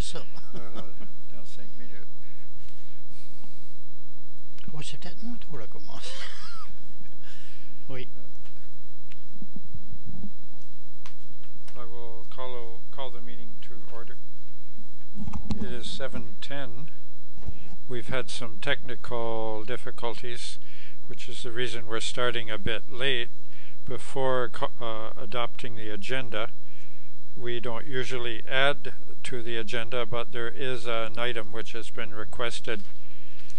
ça. Dans 5 minutes. Ouais, c'est peut-être mon tour là commence. Oui. I will call the meeting to order. It is 7:10. We've had some technical difficulties, which is the reason we're starting a bit late. Before adopting the agenda, we don't usually add to the agenda, but there is an item which has been requested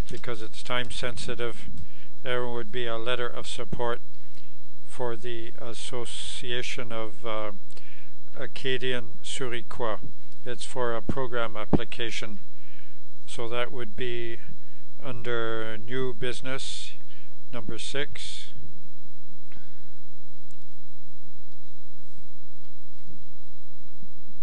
because it's time sensitive. There would be a letter of support for the Association of Acadian Suriquois. It's for a program application. So that would be under new business, number 6.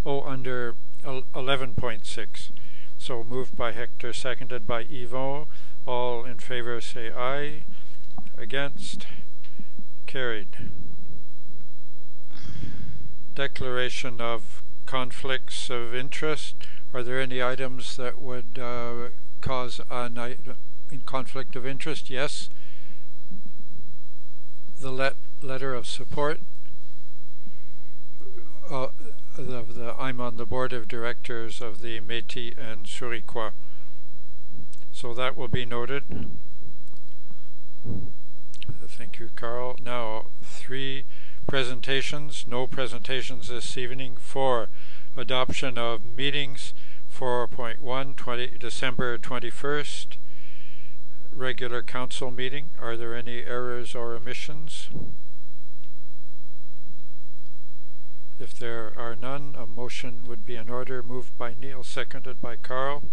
Oh, under 11.6. So moved by Hector, seconded by Yvon. All in favor say aye. Against? Carried. Declaration of conflicts of interest. Are there any items that would cause a conflict of interest? Yes. The letter of support. I'm on the board of directors of the Métis and Suriquois. So that will be noted. Thank you, Carl. Now, 3 presentations. No presentations this evening. 4, adoption of meetings. 4.1, December 21st. Regular council meeting. Are there any errors or omissions? If there are none, a motion would be in order. Moved by Neil, seconded by Carl.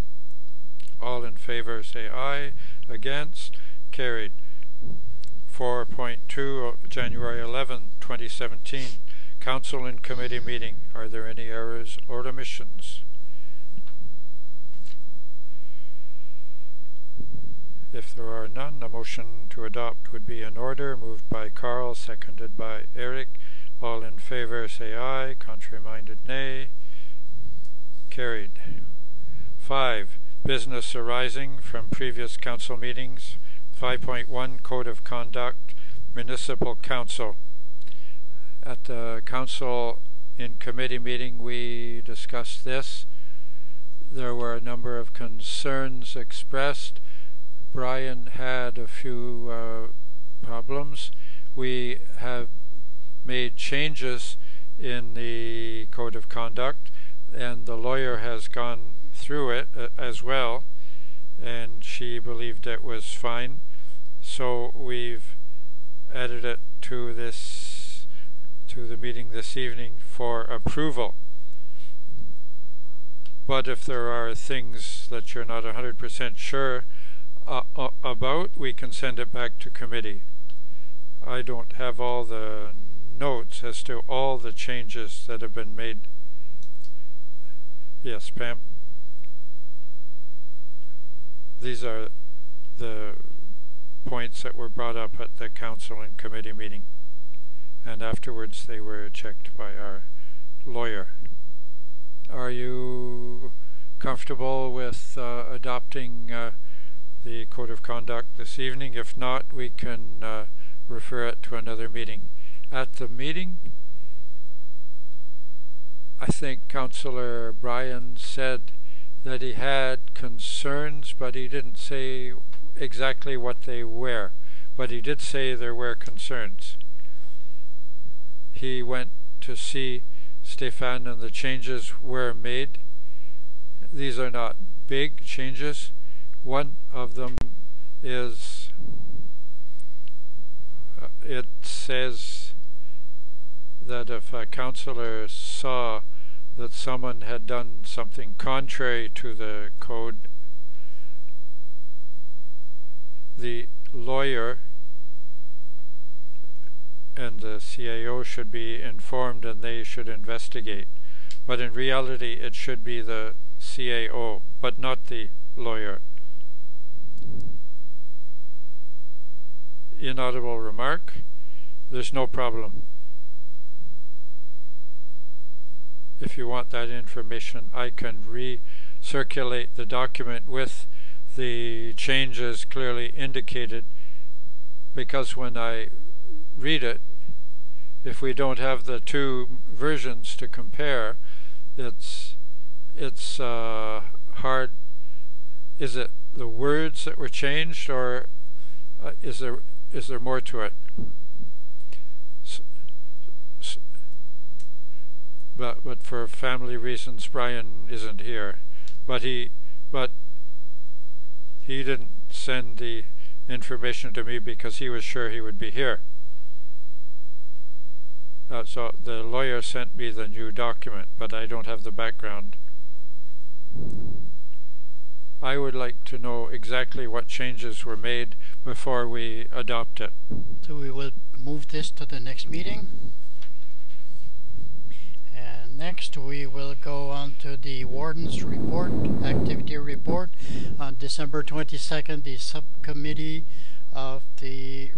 All in favor say aye. Against? Carried. 4.2, January 11, 2017. Council and committee meeting. Are there any errors or omissions? If there are none, a motion to adopt would be in order. Moved by Carl, seconded by Eric. All in favor say aye. Contrary-minded nay. Carried. 5. Business arising from previous council meetings. 5.1, Code of Conduct, Municipal Council. At the council in committee meeting we discussed this. There were a number of concerns expressed. Brian had a few problems. We have made changes in the Code of Conduct, and the lawyer has gone through it as well, and she believed it was fine. So we've added it to the meeting this evening for approval. But if there are things that you're not 100% sure about, we can send it back to committee. I don't have all the notes as to all the changes that have been made. Yes, Pam? These are the points that were brought up at the council and committee meeting, and afterwards they were checked by our lawyer. Are you comfortable with adopting the Code of Conduct this evening? If not, we can refer it to another meeting. At the meeting, I think Councillor Bryan said that he had concerns, but he didn't say exactly what they were. But he did say there were concerns. He went to see Stéphane and the changes were made. These are not big changes. One of them is it says that if a councillor saw that someone had done something contrary to the code, the lawyer and the CAO should be informed and they should investigate. But in reality it should be the CAO, but not the lawyer. Inaudible remark. There's no problem. if you want that information, I can recirculate the document with the changes clearly indicated, because when I read it, if we don't have the two versions to compare, it's hard. Is it the words that were changed, or is there more to it? But for family reasons, Brian isn't here. But he didn't send the information to me because he was sure he would be here. So the lawyer sent me the new document, but I don't have the background. I would like to know exactly what changes were made before we adopt it. So we will move this to the next meeting. And next we will go on to the Warden's report, activity report. On December 22nd, the subcommittee of the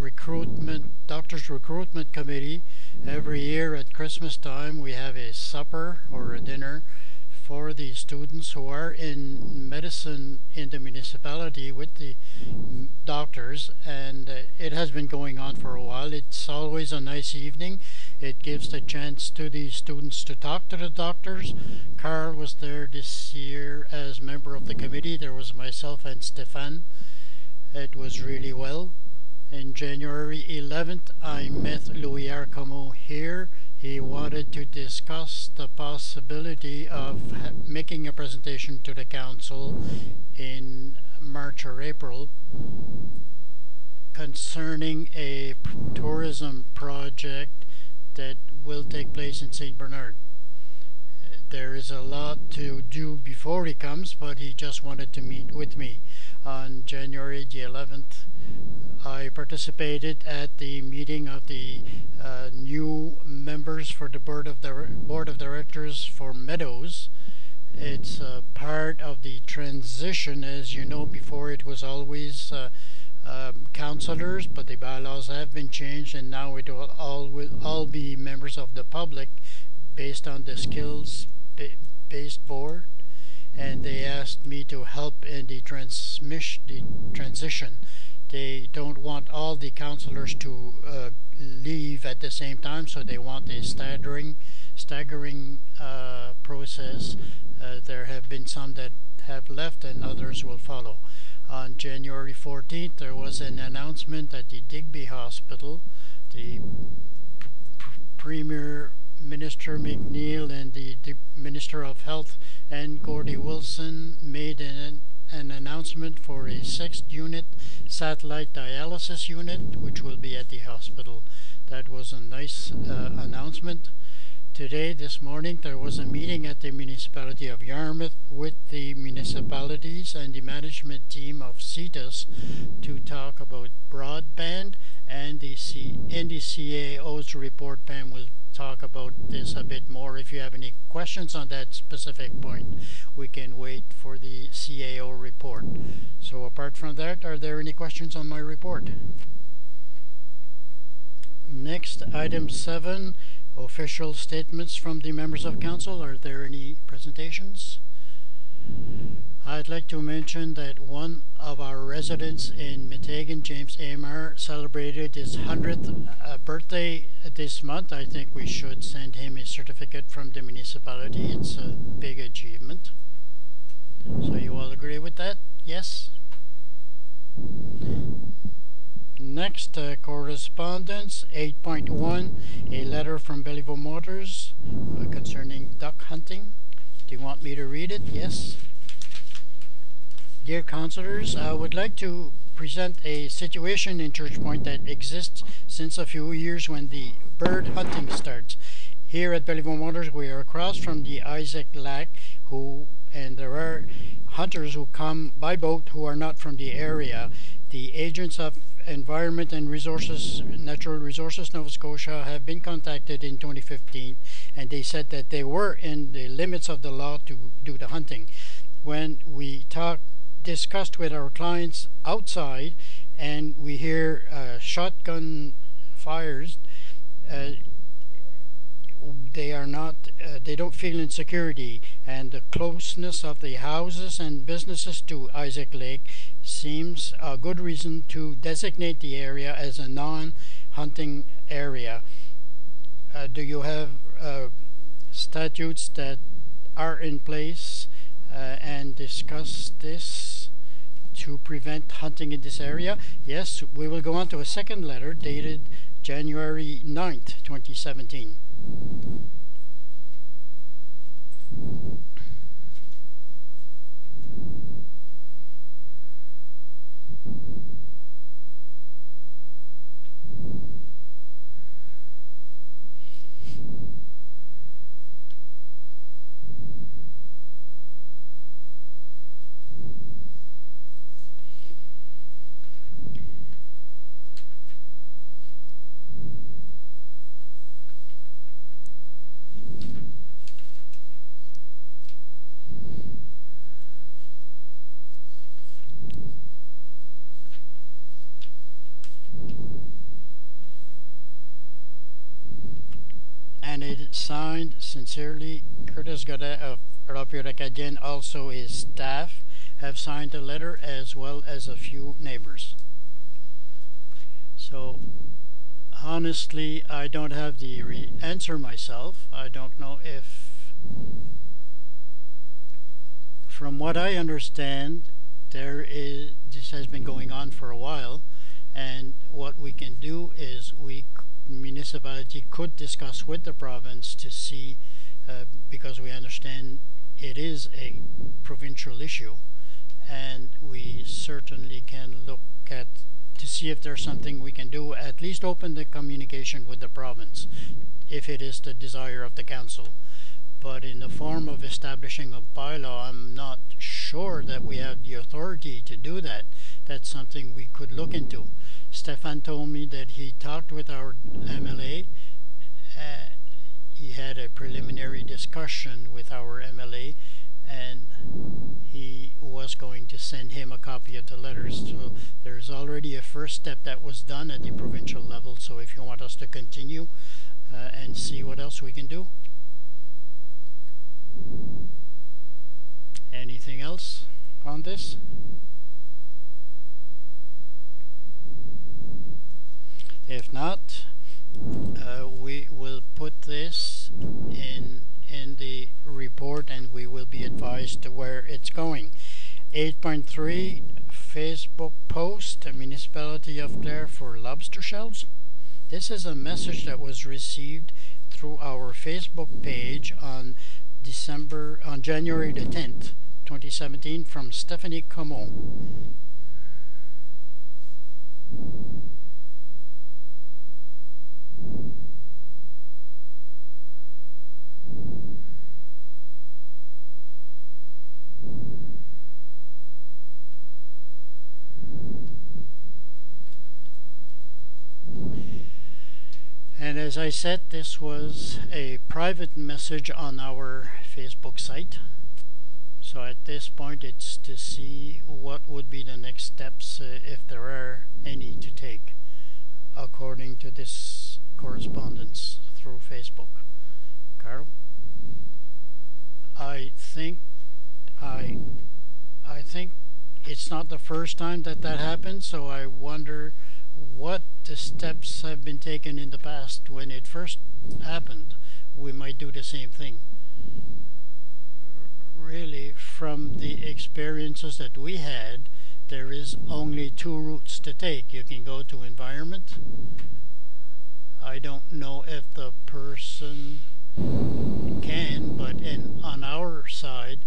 Doctors Recruitment Committee, every year at Christmas time we have a supper or a dinner for the students who are in medicine in the municipality with the doctors, and it has been going on for a while. It's always a nice evening. It gives the chance to the students to talk to the doctors. Carl was there this year as member of the committee. There was myself and Stefan. It was really well. In January 11th, I met Louis Arcamo here. He wanted to discuss the possibility of making a presentation to the council in March or April concerning a tourism project that will take place in St. Bernard. There is a lot to do before he comes, but he just wanted to meet with me. On January the 11th, I participated at the meeting of the new members for the board of directors for Meadows. It's part of the transition. As you know, before it was always councillors, but the bylaws have been changed, and now it will all be members of the public based on the skills-based board. And they asked me to help in the transition. They don't want all the councillors to leave at the same time, so they want a staggering process. There have been some that have left, and others will follow. On January 14th, there was an announcement at the Digby Hospital. The Premier Minister McNeil and the Minister of Health and Gordie Wilson made an announcement for a 6th unit satellite dialysis unit, which will be at the hospital. That was a nice announcement. Today, this morning, there was a meeting at the municipality of Yarmouth with the municipalities and the management team of CETUS to talk about broadband, and the CAO's report. Pam will talk about this a bit more. If you have any questions on that specific point, we can wait for the CAO report. So apart from that, are there any questions on my report? Next, item 7, official statements from the members of council. Are there any presentations? I'd like to mention that one of our residents in Meteghan, James Amar, celebrated his 100th birthday this month. I think we should send him a certificate from the municipality. It's a big achievement. So you all agree with that? Yes? Next, correspondence 8.1, a letter from Belleville Motors concerning duck hunting. Do you want me to read it? Yes. Dear councillors, I would like to present a situation in Church Point that exists since a few years when the bird hunting starts. Here at Belleville Motors, we are across from the Isaac Lac, and there are hunters who come by boat who are not from the area. The agents of Environment and Natural Resources Nova Scotia have been contacted in 2015, and they said that they were in the limits of the law to do the hunting. When we discussed with our clients outside, and we hear shotgun fires, they are not, they don't feel insecurity, and the closeness of the houses and businesses to Isaac Lake seems a good reason to designate the area as a non-hunting area. Do you have statutes that are in place and discuss this to prevent hunting in this area? Yes, we will go on to a second letter dated January 9th, 2017. And it is signed sincerely Curtis Godet of Radio Acadienne. Also his staff have signed the letter, as well as a few neighbors. So honestly, I don't have the answer myself. I don't know if, from what I understand, this has been going on for a while, and what we can do is municipality could discuss with the province to see, because we understand it is a provincial issue, and we certainly can look at to see if there's something we can do, at least open the communication with the province if it is the desire of the council. But in the form of establishing a bylaw, I'm not sure that we have the authority to do that. That's something we could look into. Stefan told me that he talked with our MLA. He had a preliminary discussion with our MLA, and he was going to send him a copy of the letters. So there's already a first step that was done at the provincial level. So if you want us to continue and see what else we can do. Anything else on this? If not, we will put this in the report, and we will be advised to where it's going. 8.3 Facebook post, the Municipality of Clare for lobster shells. This is a message that was received through our Facebook page on January the 10th, 2017, from Stephanie Como. And as I said, this was a private message on our Facebook site. So at this point, it's to see what would be the next steps, if there are any to take, according to this correspondence through Facebook. Carl? I think it's not the first time that happened, so I wonder what the steps have been taken in the past. When it first happened, we might do the same thing. Really, from the experiences that we had, there is only two routes to take. You can go to environment. I don't know if the person can, but on our side,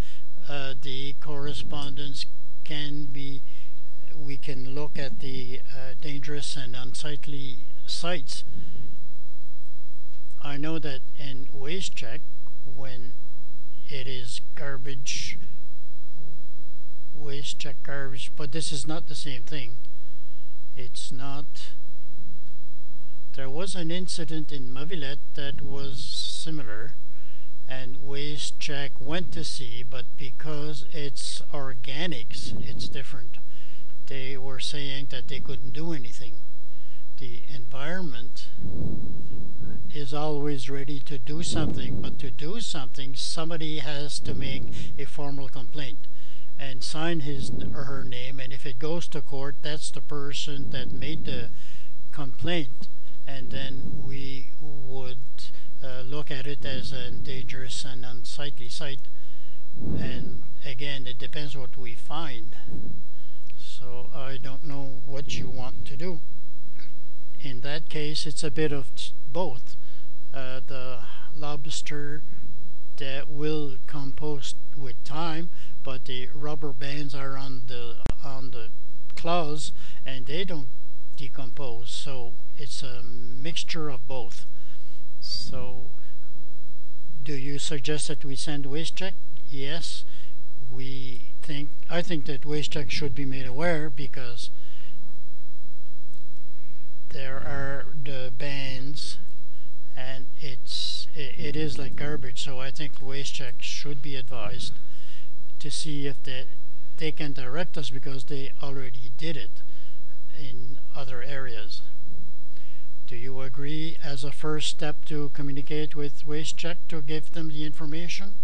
the correspondence can be, we can look at the dangerous and unsightly sites. I know that in waste check, when it is garbage, waste check garbage, but this is not the same thing. It's not. There was an incident in Mavilette that was similar, and waste check went to see, but because it's organics, it's different. They were saying that they couldn't do anything. the environment is always ready to do something, but to do something, somebody has to make a formal complaint and sign his or her name, and if it goes to court, that's the person that made the complaint, and then we would look at it as a dangerous and unsightly site. And again, it depends what we find. So I don't know what you want to do. In that case, it's a bit of both. The lobster that will compost with time, but the rubber bands are on the claws, and they don't decompose. So it's a mixture of both. So, do you suggest that we send WasteCheck? Yes, I think that WasteCheck should be made aware, because there are the bans, and it is like garbage. So I think WasteCheck should be advised to see if they can direct us, because they already did it in other areas. Do you agree as a first step to communicate with WasteCheck to give them the information,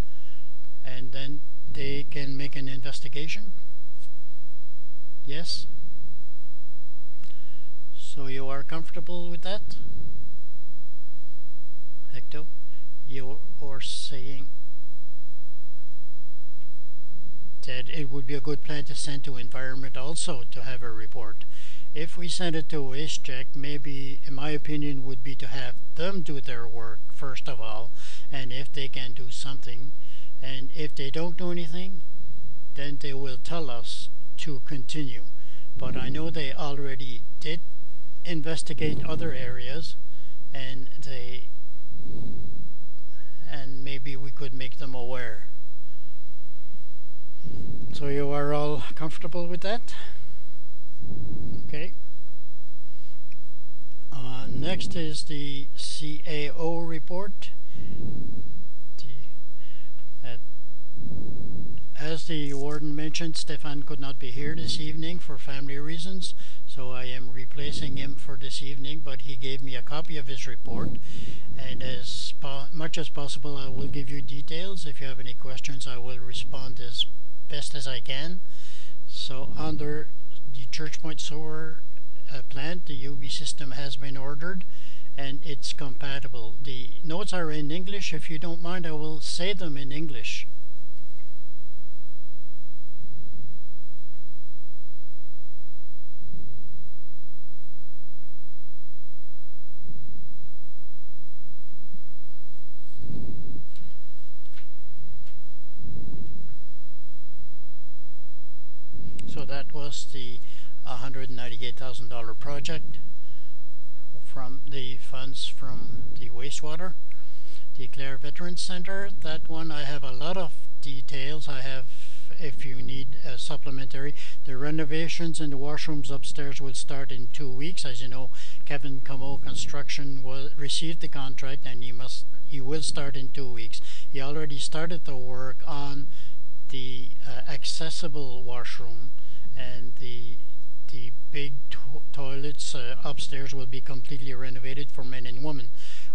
and then they can make an investigation? Yes? So you are comfortable with that? Hector, you are saying that it would be a good plan to send to Environment also to have a report. If we send it to WasteCheck, maybe, in my opinion, would be to have them do their work first of all, and if they can do something, and if they don't do anything, then they will tell us to continue. But I know they already did investigate other areas, and maybe we could make them aware. So you are all comfortable with that? Okay. Next is the CAO report. As the warden mentioned, Stefan could not be here this evening for family reasons, so I am replacing him for this evening, but he gave me a copy of his report, and as much as possible I will give you details. If you have any questions, I will respond as best as I can. So under the Church Point Sewer plant, the UV system has been ordered, and it's compatible. The notes are in English. If you don't mind, I will say them in English. So that was the $198,000 project from the funds from the wastewater. The Clare Veterans Center, that one I have a lot of details. I have, if you need a supplementary, the renovations in the washrooms upstairs will start in 2 weeks. As you know, Kevin Camo Construction received the contract, and he will start in 2 weeks. He already started the work on the accessible washroom, and the big toilets upstairs will be completely renovated for men and women.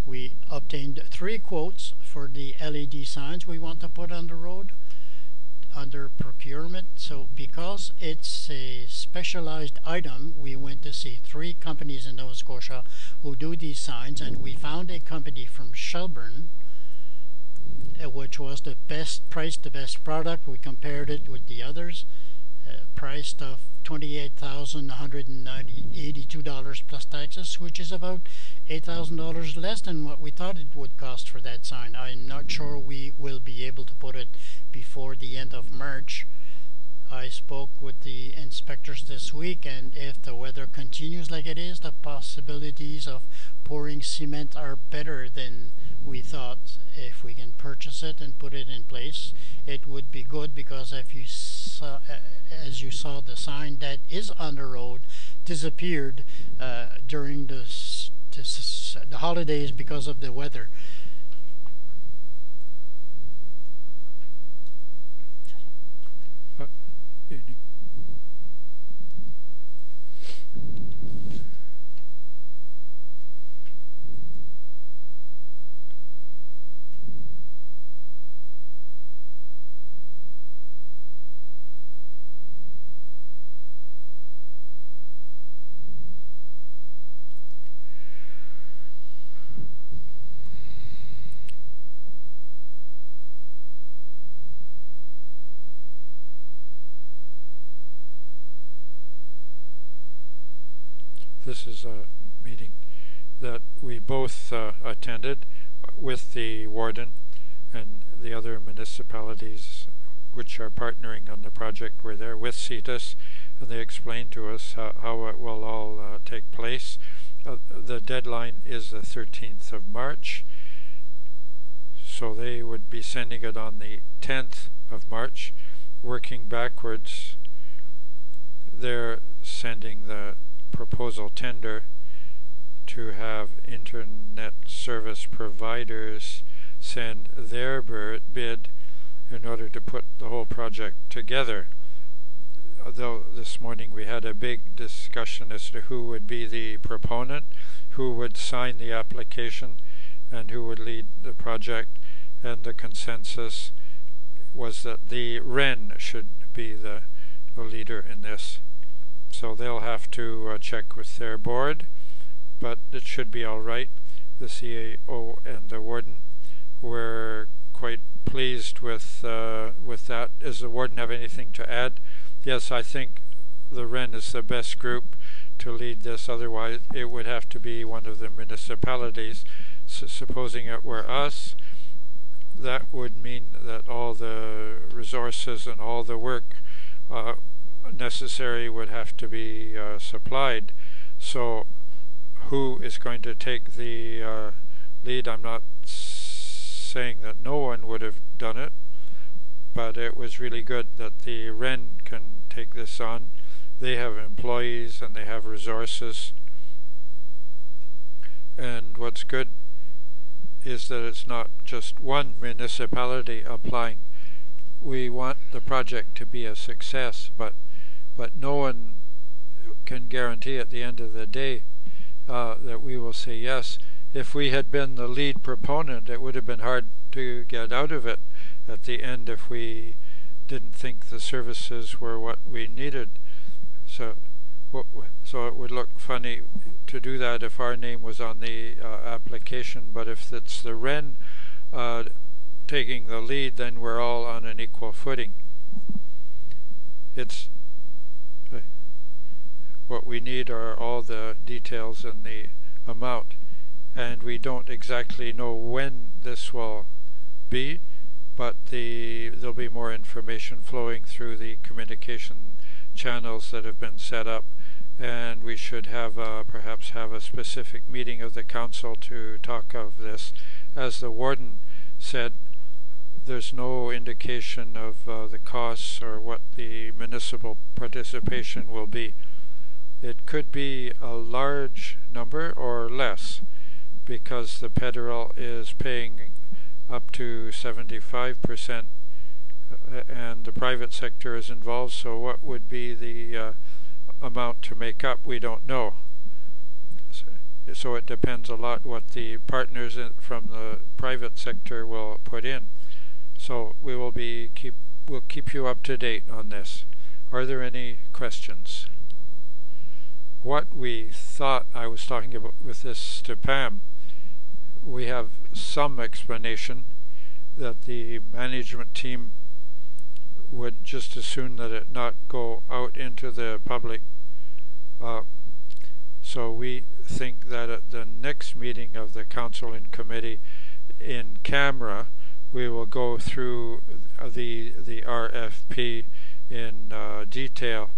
We obtained 3 quotes for the LED signs we want to put on the road under procurement. So because it's a specialized item, we went to see 3 companies in Nova Scotia who do these signs, and we found a company from Shelburne which was the best price, the best product. We compared it with the others, priced of $28,182 plus taxes, which is about $8,000 less than what we thought it would cost for that sign. I'm not sure we will be able to put it before the end of March. I spoke with the inspectors this week, and if the weather continues like it is, the possibilities of pouring cement are better than we thought. If we can purchase it and put it in place, it would be good, because if you saw, as you saw, the sign that is on the road disappeared during the holidays because of the weather. Evening. this is a meeting that we both attended with the warden and the other municipalities which are partnering on the project. Were there with CETUS, and they explained to us how it will all take place. The deadline is the 13th of March, so they would be sending it on the 10th of March. Working backwards, they're sending the proposal tender to have internet service providers send their bid in order to put the whole project together. Although this morning we had a big discussion as to who would be the proponent, who would sign the application, and who would lead the project, and the consensus was that the REN should be the leader in this. So they'll have to check with their board, but it should be all right. The CAO and the warden were quite pleased with that. Does the warden have anything to add? Yes, I think the REN is the best group to lead this. Otherwise, it would have to be one of the municipalities. Supposing it were us, that would mean that all the resources and all the work necessary would have to be supplied. So who is going to take the lead? I'm not saying that no one would have done it, but it was really good that the REN can take this on. They have employees and they have resources, and what's good is that it's not just one municipality applying. We want the project to be a success, but no one can guarantee at the end of the day that we will say yes. If we had been the lead proponent, it would have been hard to get out of it at the end if we didn't think the services were what we needed. So it would look funny to do that if our name was on the application, but if it's the REN taking the lead, then we're all on an equal footing. It's what we need are all the details and the amount, and we don't exactly know when this will be, but there'll be more information flowing through the communication channels that have been set up, and we should have perhaps have a specific meeting of the council to talk of this. As the warden said, there's no indication of the costs or what the municipal participation will be. It could be a large number or less, because the federal is paying up to 75%, and the private sector is involved, so what would be the amount to make up? We don't know. So it depends a lot what the partners from the private sector will put in. So we will we'll keep you up to date on this. Are there any questions? What we thought, I was talking about with this to Pam, we have some explanation that the management team would just as soon that it not go out into the public. So we think that at the next meeting of the council and committee in camera, we will go through the RFP in detail,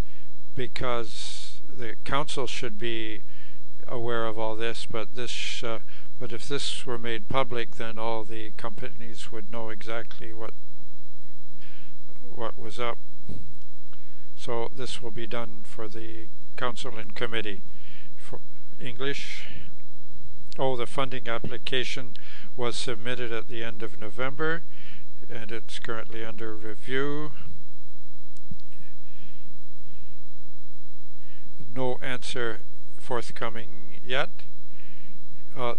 because the council should be aware of all this, but if this were made public, then all the companies would know exactly what was up. So this will be done for the council and committee. For English, the funding application was submitted at the end of November, and it's currently under review. No answer forthcoming yet. So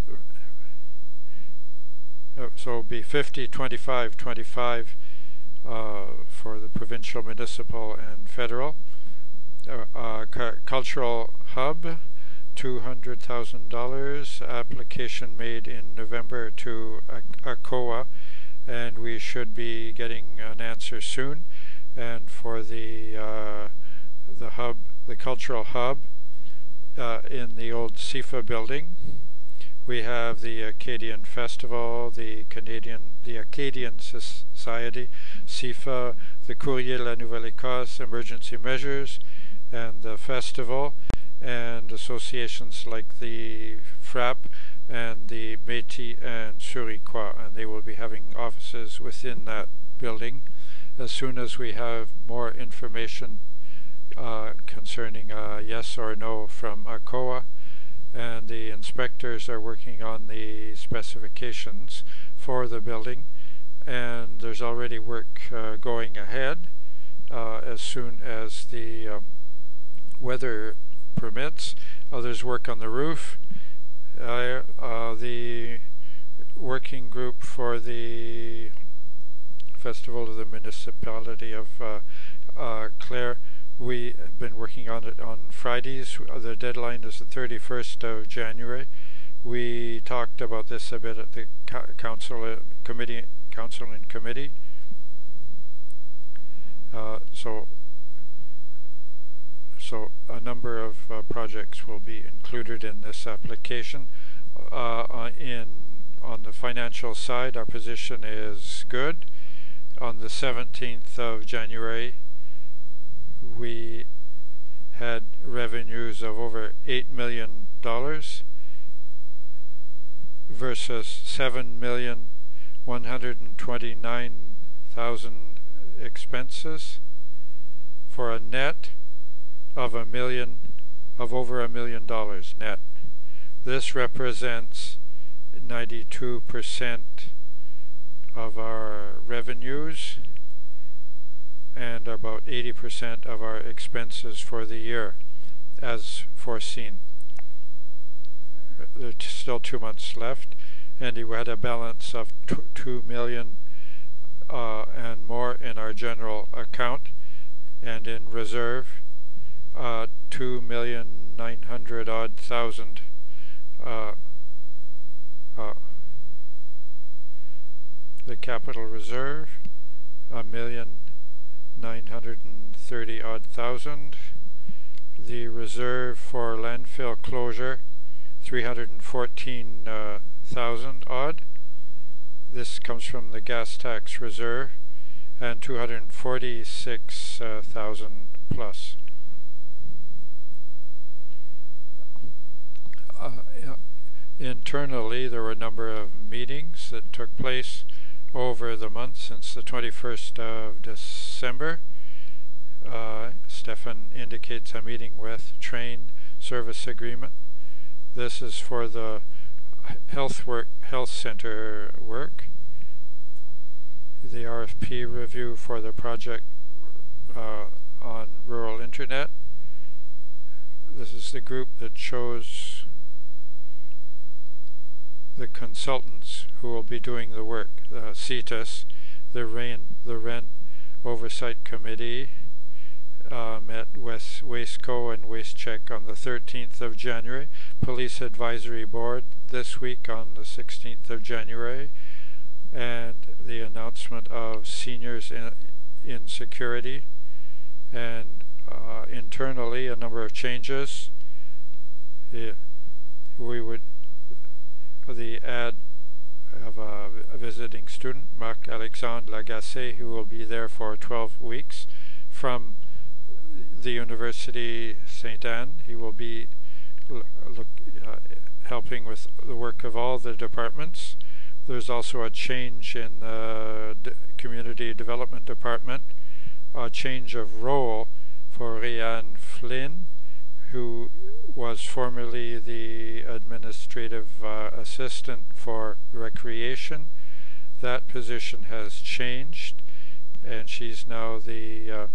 it'll be 50, 25, 25 for the provincial, municipal, and federal. Cultural hub, $200,000. Application made in November to ACOA, and we should be getting an answer soon. And for the hub, the cultural hub, in the old SIFA building. We have the Acadian Festival, the Acadian Society, SIFA, the Courrier de la Nouvelle-Écosse, emergency measures, and the festival, and associations like the FRAP and the Métis and Suriquois, and they will be having offices within that building. As soon as we have more information concerning yes or no from ACOA, and the inspectors are working on the specifications for the building, and there's already work going ahead as soon as the weather permits. There's work on the roof. The working group for the Festival of the Municipality of Clare, we have been working on it on Fridays. The deadline is the 31st of January. We talked about this a bit at the council and committee. So a number of projects will be included in this application. On the financial side, our position is good. On the 17th of January, we had revenues of over $8 million versus $7,129,000 expenses, for a net of over $1 million net. This represents 92% of our revenues and about 80% of our expenses for the year, as foreseen. There's still 2 months left, and we had a balance of $2 million and more in our general account, and in reserve, $2,900,000. The capital reserve, $1,930,000. The reserve for landfill closure, $314,000 odd. This comes from the gas tax reserve, and $246,000 plus. Internally, there were a number of meetings that took place over the month since the 21st of December. Stefan indicates a meeting with Train Service Agreement. This is for the health center work. The RFP review for the project on rural internet. This is the group that chose the consultants who will be doing the work. CETUS, the REN Oversight Committee, met with WasteCo and WasteCheck on the 13th of January. Police Advisory Board this week on the 16th of January. And the announcement of seniors in security. And internally, a number of changes. The add of a visiting student, Marc-Alexandre Lagacé, who will be there for 12 weeks from the University St. Anne. He will be helping with the work of all the departments. There's also a change in the Community Development Department, a change of role for Rhianne Flynn, who was formerly the administrative assistant for recreation. That position has changed, and she's now the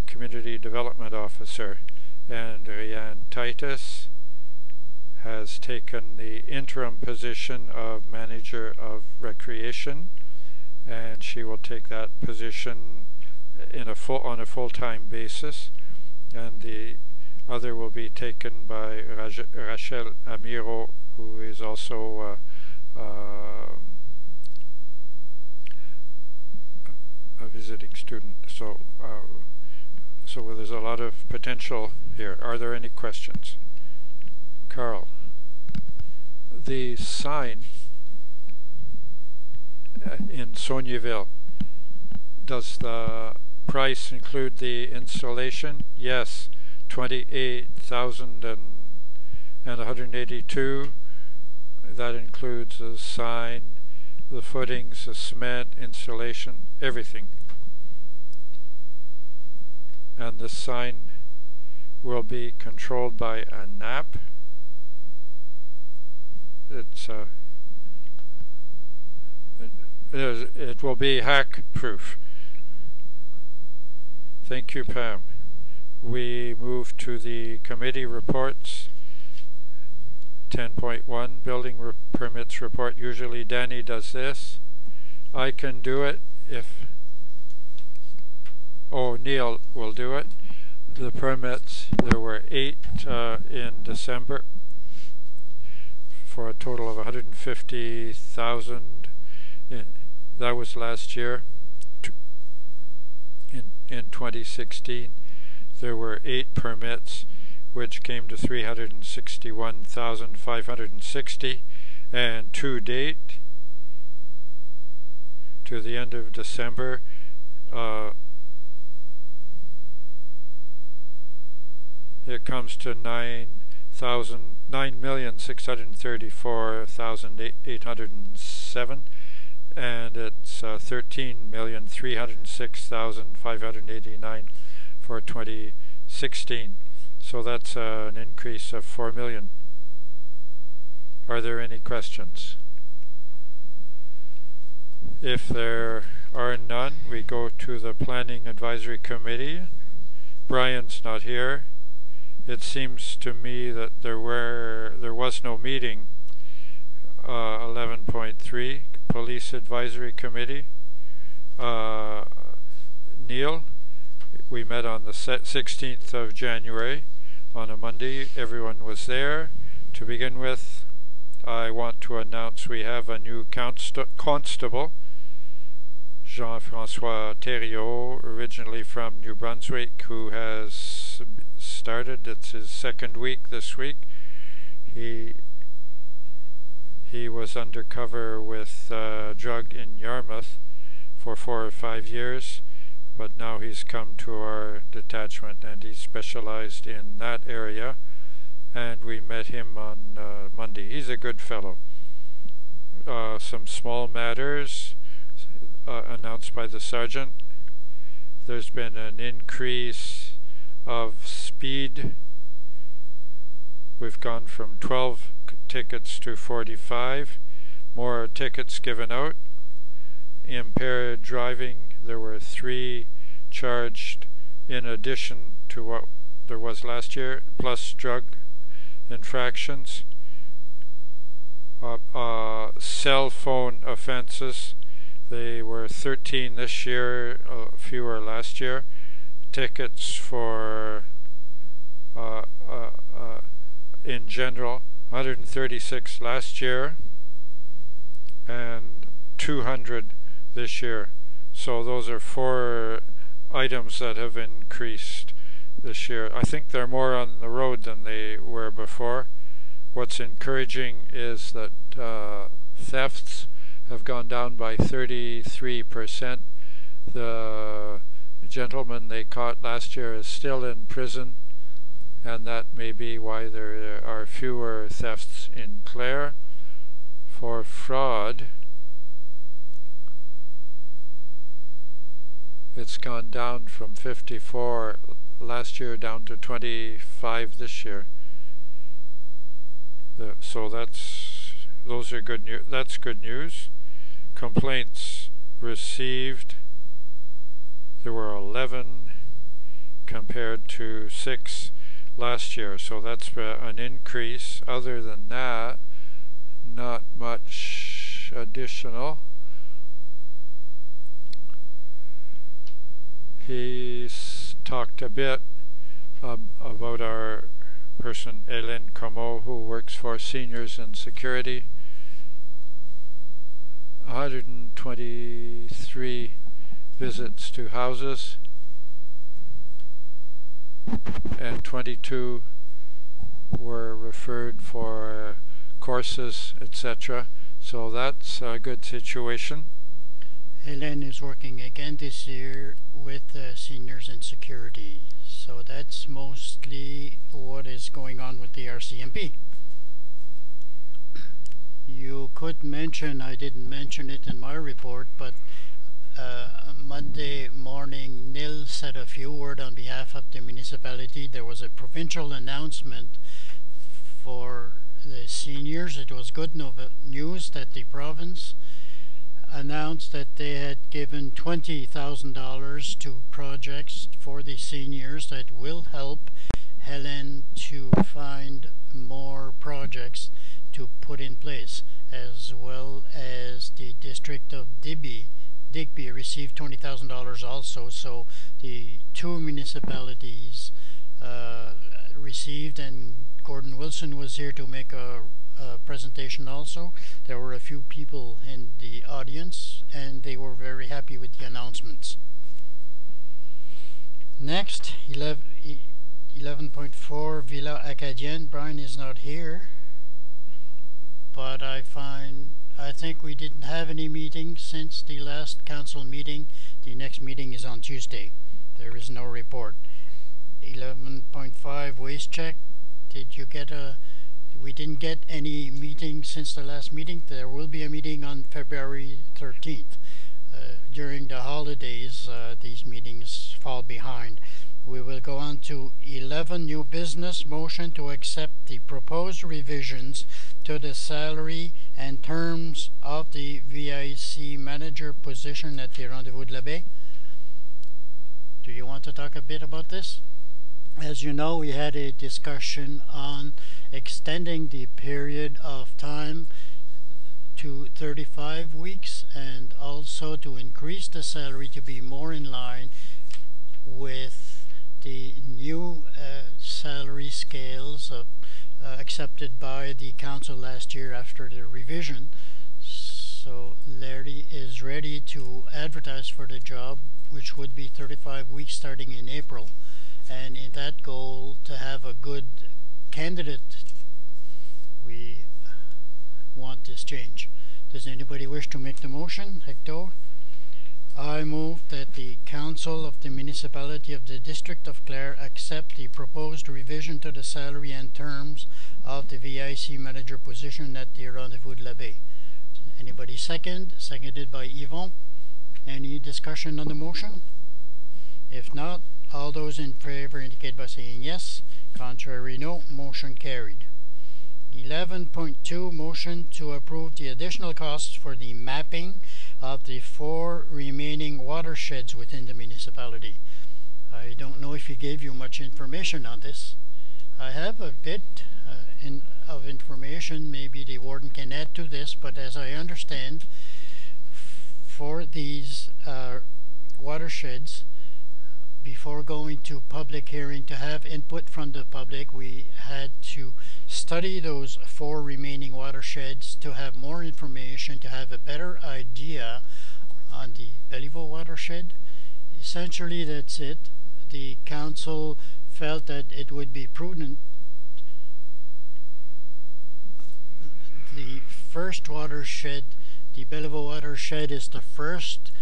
community development officer. And Rhianne Titus has taken the interim position of manager of recreation, and she will take that position on a full-time basis. And the other will be taken by Rachel Amiro, who is also a visiting student. So there's there's a lot of potential here. Are there any questions? Carl, the sign in Saulnieville, does the price include the installation? Yes, 28,182. That includes the sign, the footings, the cement, installation, everything. And the sign will be controlled by an app. It will be hack proof. Thank you, Pam. We move to the committee reports. 10.1 building permits report. Usually Danny does this. I can do it if Neil will do it. The permits, there were 8 in December for a total of 150,000. That was last year. In 2016, there were 8 permits, which came to 361,560, and to date, to the end of December, it comes to 9,634,807, and it's 13,306,589 for 2016. So that's an increase of 4 million. Are there any questions? If there are none, we go to the Planning Advisory Committee. Brian's not here. It seems to me that there was no meeting. 11.3 Police Advisory Committee. Neil, we met on the 16th of January on a Monday. Everyone was there. To begin with, I want to announce we have a new constable, Jean-François Thériault, originally from New Brunswick, who has started. It's his second week this week. He was undercover with drug in Yarmouth for 4 or 5 years, but now he's come to our detachment and he's specialized in that area, and we met him on Monday. He's a good fellow. Some small matters announced by the sergeant. There's been an increase of speed. We've gone from 12 tickets to 45. More tickets given out. Impaired driving, there were 3 charged in addition to what there was last year, plus drug infractions. Cell phone offenses, they were 13 this year, fewer last year. Tickets for in general, 136 last year and 200 this year. So those are 4 items that have increased this year. I think they're more on the road than they were before. What's encouraging is that thefts have gone down by 33%. The gentleman they caught last year is still in prison, and that may be why there are fewer thefts in Clare. For fraud, it's gone down from 54 last year down to 25 this year. So those are good news. That's good news. Complaints received, there were 11 compared to 6 last year, so that's an increase. Other than that, not much additional. He's talked a bit about our person, Hélène Comeau, who works for Seniors in Security. 123 visits to houses. and 22 were referred for courses, etc. So that's a good situation. Helen is working again this year with seniors in security. So that's mostly what is going on with the RCMP. You could mention, I didn't mention it in my report, but Monday morning, Nil said a few words on behalf of the municipality. There was a provincial announcement for the seniors. It was good news that the province announced that they had given $20,000 to projects for the seniors that will help Helen to find more projects to put in place, as well as the district of Digby received $20,000 also. So the two municipalities received, and Gordon Wilson was here to make a presentation also. There were a few people in the audience and they were very happy with the announcements. Next, 11.4 Villa Acadienne. Brian is not here, but I think we didn't have any meetings since the last council meeting. The next meeting is on Tuesday. There is no report. 11.5 Waste Check. Did you get we didn't get any meeting since the last meeting. There will be a meeting on February 13th. During the holidays, these meetings fall behind. We will go on to 11 New Business. Motion to accept the proposed revisions to the salary and terms of the VIC manager position at the Rendezvous de la Baie. Do you want to talk a bit about this? As you know, we had a discussion on extending the period of time to 35 weeks and also to increase the salary to be more in line with the new salary scales accepted by the council last year after the revision. So Larry is ready to advertise for the job, which would be 35 weeks starting in April. And in that goal, to have a good candidate, we want this change. Does anybody wish to make the motion? Hector? I move that the Council of the Municipality of the District of Clare accept the proposed revision to the salary and terms of the VIC manager position at the Rendezvous de la Baie. Anybody second? Seconded by Yvon. Any discussion on the motion? If not, all those in favor indicate by saying yes. Contrary, no. Motion carried. 11.2 Motion to approve the additional costs for the mapping of the 4 remaining watersheds within the municipality. I don't know if he gave you much information on this. I have a bit of information. Maybe the warden can add to this, but as I understand, for these watersheds, before going to public hearing to have input from the public, we had to study those 4 remaining watersheds to have more information, to have a better idea on the Belleville watershed. Essentially, that's it. The council felt that it would be prudent. The first watershed, the Belleville watershed, is the first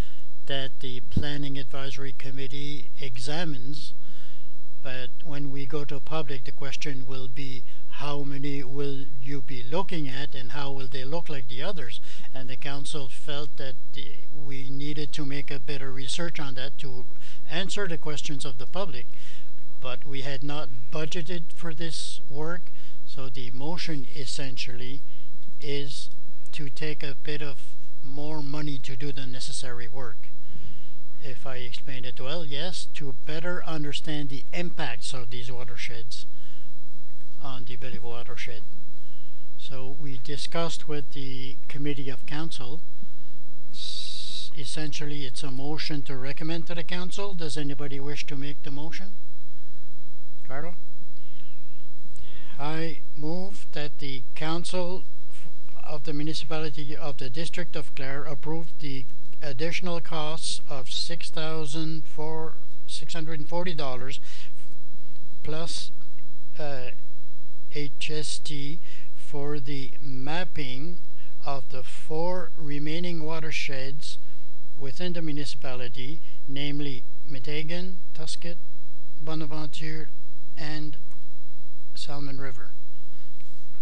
that the Planning Advisory Committee examines, but when we go to public, the question will be how many will you be looking at and how will they look like the others, and the council felt that we needed to make a better research on that to answer the questions of the public, but we had not budgeted for this work, so the motion essentially is to take a bit of more money to do the necessary work. If I explained it well, yes, to better understand the impacts of these watersheds on the Belleville watershed. So we discussed with the Committee of Council. Essentially, it's a motion to recommend to the Council. Does anybody wish to make the motion? Carlo? I move that the Council of the Municipality of the District of Clare approve the additional costs of $6,640 plus HST for the mapping of the 4 remaining watersheds within the municipality, namely Metegan, Tusket, Bonaventure, and Salmon River.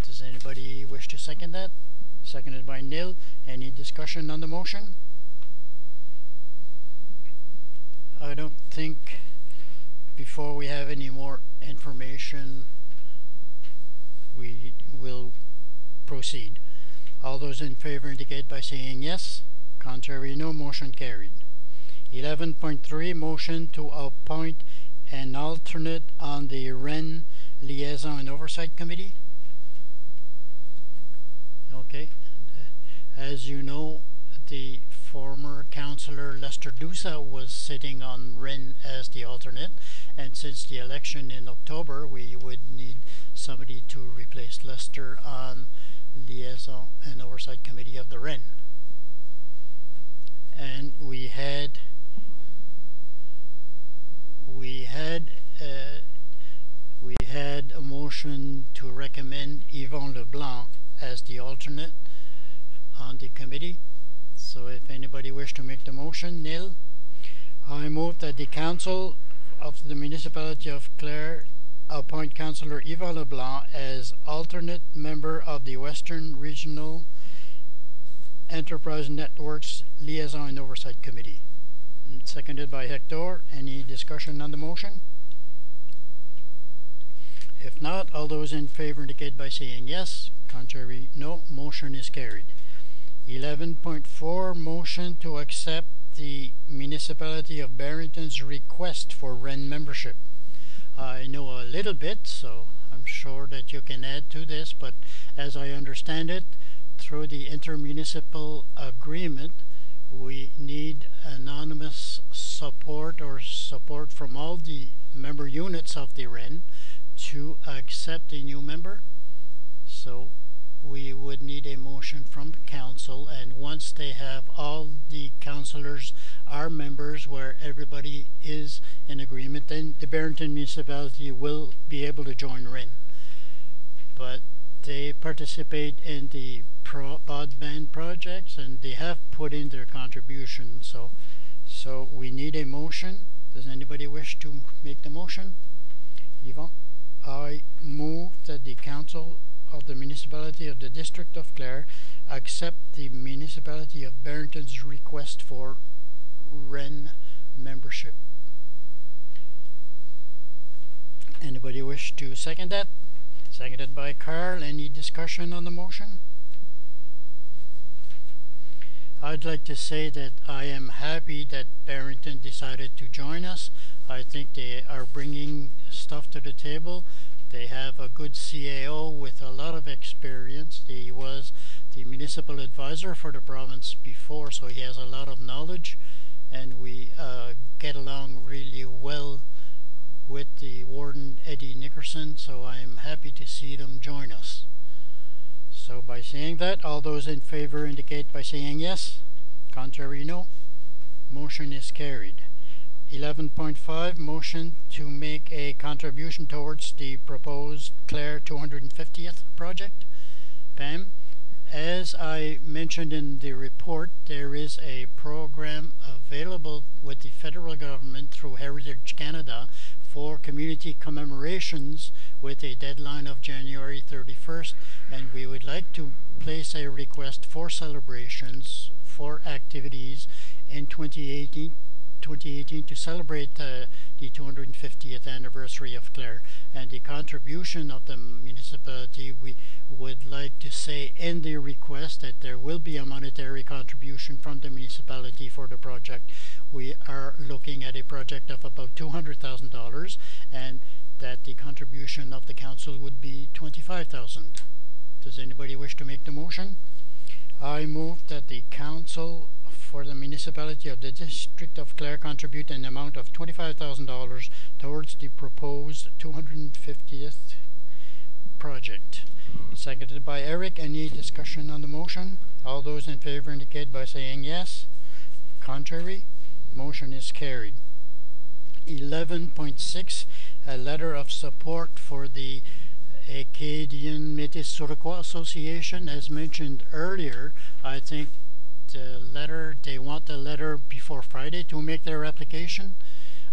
Does anybody wish to second that? Seconded by Neil. Any discussion on the motion? I don't think before we have any more information we will proceed. All those in favor indicate by saying yes. Contrary, no. Motion carried. 11.3 motion to appoint an alternate on the REN Liaison and Oversight Committee. Okay. As you know, the former councillor Lester Dusa was sitting on REN as the alternate, and since the election in October, we would need somebody to replace Lester on Liaison and Oversight Committee of the REN. And we had a motion to recommend Yvon Leblanc as the alternate on the committee. So if anybody wish to make the motion, Neil. I move that the council of the municipality of Clare appoint Councillor Yvon Leblanc as alternate member of the Western Regional Enterprise Networks Liaison and Oversight Committee. Seconded by Hector. Any discussion on the motion? If not, all those in favor indicate by saying yes. Contrary, no. Motion is carried. 11.4 motion to accept the municipality of Barrington's request for REN membership. I know a little bit, so I'm sure that you can add to this, but as I understand it, through the intermunicipal agreement, we need anonymous support or support from all the member units of the REN to accept a new member. So we would need a motion from council, and once they have all the councillors are members where everybody is in agreement, then the Barrington municipality will be able to join REN. But they participate in the broadband projects and they have put in their contribution, so we need a motion. Does anybody wish to make the motion? Yvon? I move that the council of the municipality of the district of Clare accept the municipality of Barrington's request for REN membership. Anybody wish to second that? Seconded by Carl. Any discussion on the motion? I'd like to say that I am happy that Barrington decided to join us. I think they are bringing stuff to the table. They have a good CAO with a lot of experience. He was the municipal advisor for the province before, so he has a lot of knowledge, and we get along really well with the warden Eddie Nickerson, so I'm happy to see them join us. So by saying that, all those in favor indicate by saying yes. Contrary, no. Motion is carried. 11.5 motion to make a contribution towards the proposed Clare 250th project. Pam, as I mentioned in the report, there is a program available with the federal government through Heritage Canada for community commemorations with a deadline of January 31st, and we would like to place a request for celebrations for activities in 2018 to celebrate the 250th anniversary of Clare, and the contribution of the municipality. We would like to say in the request that there will be a monetary contribution from the municipality for the project. We are looking at a project of about $200,000, and that the contribution of the council would be $25,000. Does anybody wish to make the motion? I move that the council for the municipality of the district of Clare contribute an amount of $25,000 towards the proposed 250th project. Seconded by Eric. Any discussion on the motion? All those in favor indicate by saying yes. Contrary? Motion is carried. 11.6, a letter of support for the Acadian Métis Suroquois Association. As mentioned earlier, I think they want the letter before Friday to make their application.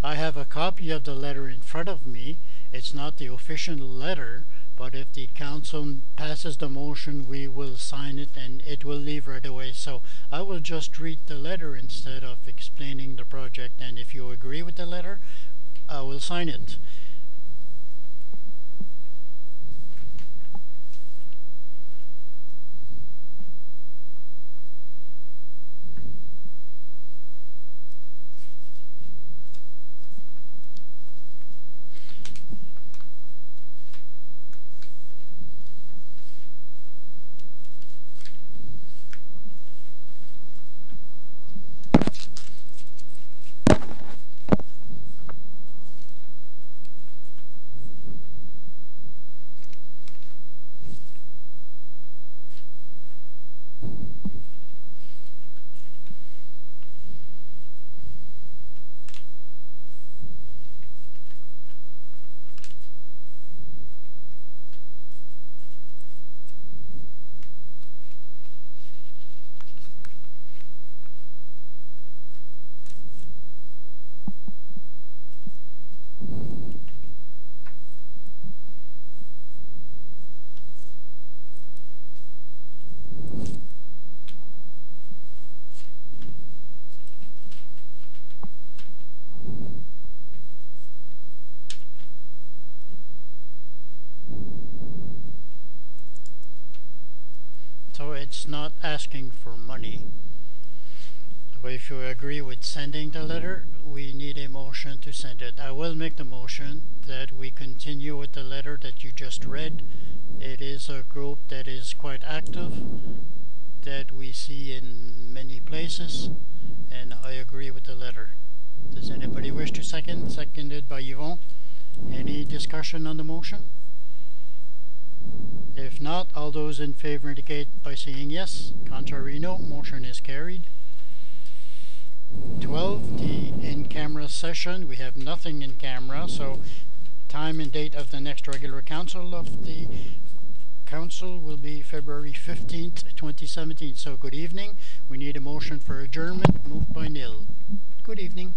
I have a copy of the letter in front of me. It's not the official letter, but if the council passes the motion, we will sign it and it will leave right away. So I will just read the letter instead of explaining the project, and if you agree with the letter, I will sign it. So it's not asking for money. So if you agree with sending the letter, we need a motion to send it. I will make the motion that we continue with the letter that you just read. It is a group that is quite active, that we see in many places, and I agree with the letter. Does anybody wish to second? Seconded by Yvon. Any discussion on the motion? If not, all those in favor indicate by saying yes. Contrary, no. Motion is carried. 12, the in-camera session. We have nothing in camera, so time and date of the next regular council of the council will be February 15th, 2017. So good evening. We need a motion for adjournment. Moved by Nil. Good evening.